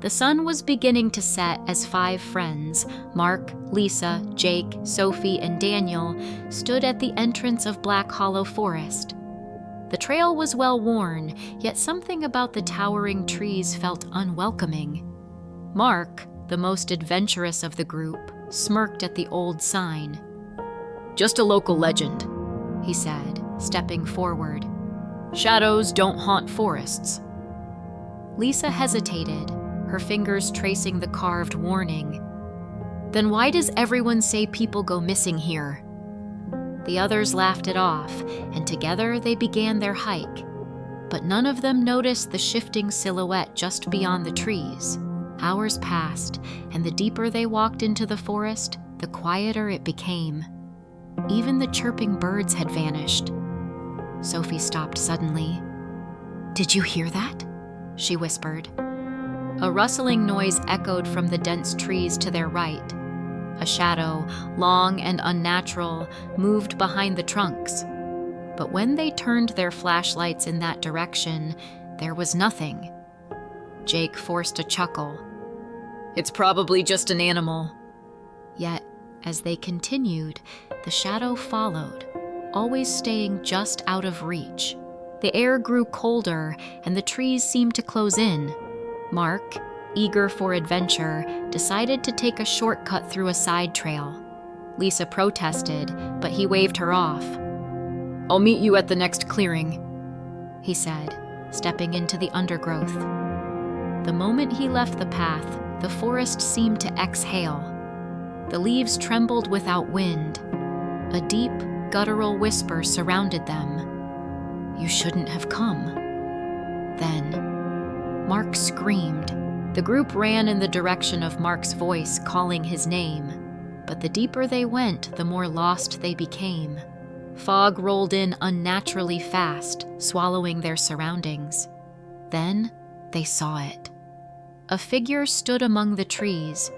The sun was beginning to set as 5 friends, Mark, Lisa, Jake, Sophie, and Daniel, stood at the entrance of Black Hollow Forest. The trail was well worn, yet something about the towering trees felt unwelcoming. Mark, the most adventurous of the group, smirked at the old sign. "Just a local legend," he said, stepping forward. "Shadows don't haunt forests." Lisa hesitated, her fingers tracing the carved warning. "Then why does everyone say people go missing here?" The others laughed it off, and together they began their hike. But none of them noticed the shifting silhouette just beyond the trees. Hours passed, and the deeper they walked into the forest, the quieter it became. Even the chirping birds had vanished. Sophie stopped suddenly. "Did you hear that?" she whispered. A rustling noise echoed from the dense trees to their right. A shadow, long and unnatural, moved behind the trunks. But when they turned their flashlights in that direction, there was nothing. Jake forced a chuckle. "It's probably just an animal." Yet, as they continued, the shadow followed, always staying just out of reach. The air grew colder, and the trees seemed to close in. Mark, eager for adventure, decided to take a shortcut through a side trail. Lisa protested, but he waved her off. "I'll meet you at the next clearing," he said, stepping into the undergrowth. The moment he left the path, the forest seemed to exhale. The leaves trembled without wind. A deep, guttural whisper surrounded them. "You shouldn't have come." Then, Mark screamed. The group ran in the direction of Mark's voice calling his name, but the deeper they went, the more lost they became. Fog rolled in unnaturally fast, swallowing their surroundings. Then they saw it. A figure stood among the trees,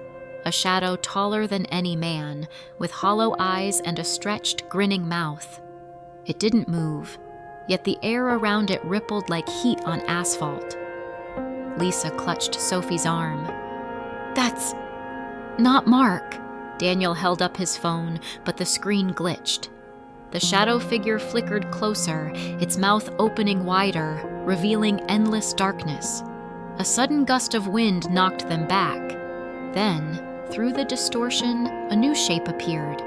a shadow taller than any man, with hollow eyes and a stretched, grinning mouth. It didn't move, yet the air around it rippled like heat on asphalt. Lisa clutched Sophie's arm. "That's not Mark." Daniel held up his phone, but the screen glitched. The shadow figure flickered closer, its mouth opening wider, revealing endless darkness. A sudden gust of wind knocked them back. Then, through the distortion, a new shape appeared.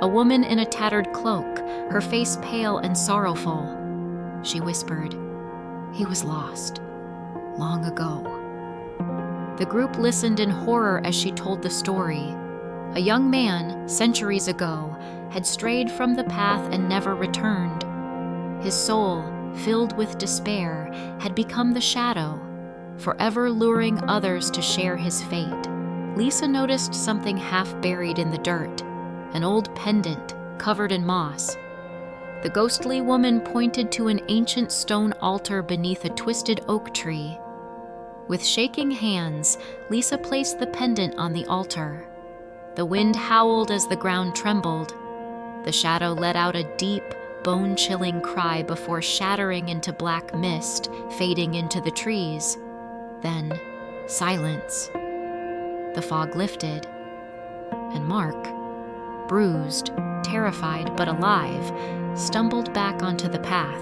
A woman in a tattered cloak, her face pale and sorrowful. She whispered, "He was lost. Long ago." The group listened in horror as she told the story. A young man, centuries ago, had strayed from the path and never returned. His soul, filled with despair, had become the shadow, forever luring others to share his fate. Lisa noticed something half buried in the dirt, an old pendant covered in moss. The ghostly woman pointed to an ancient stone altar beneath a twisted oak tree. With shaking hands, Lisa placed the pendant on the altar. The wind howled as the ground trembled. The shadow let out a deep, bone-chilling cry before shattering into black mist, fading into the trees. Then, silence. The fog lifted, and Mark, bruised, terrified but alive, stumbled back onto the path.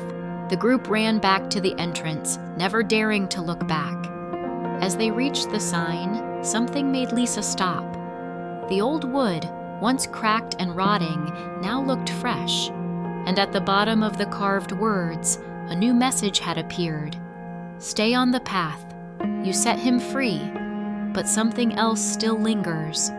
The group ran back to the entrance, never daring to look back. As they reached the sign, something made Lisa stop. The old wood, once cracked and rotting, now looked fresh, and at the bottom of the carved words, a new message had appeared. "Stay on the path. You set him free, but something else still lingers.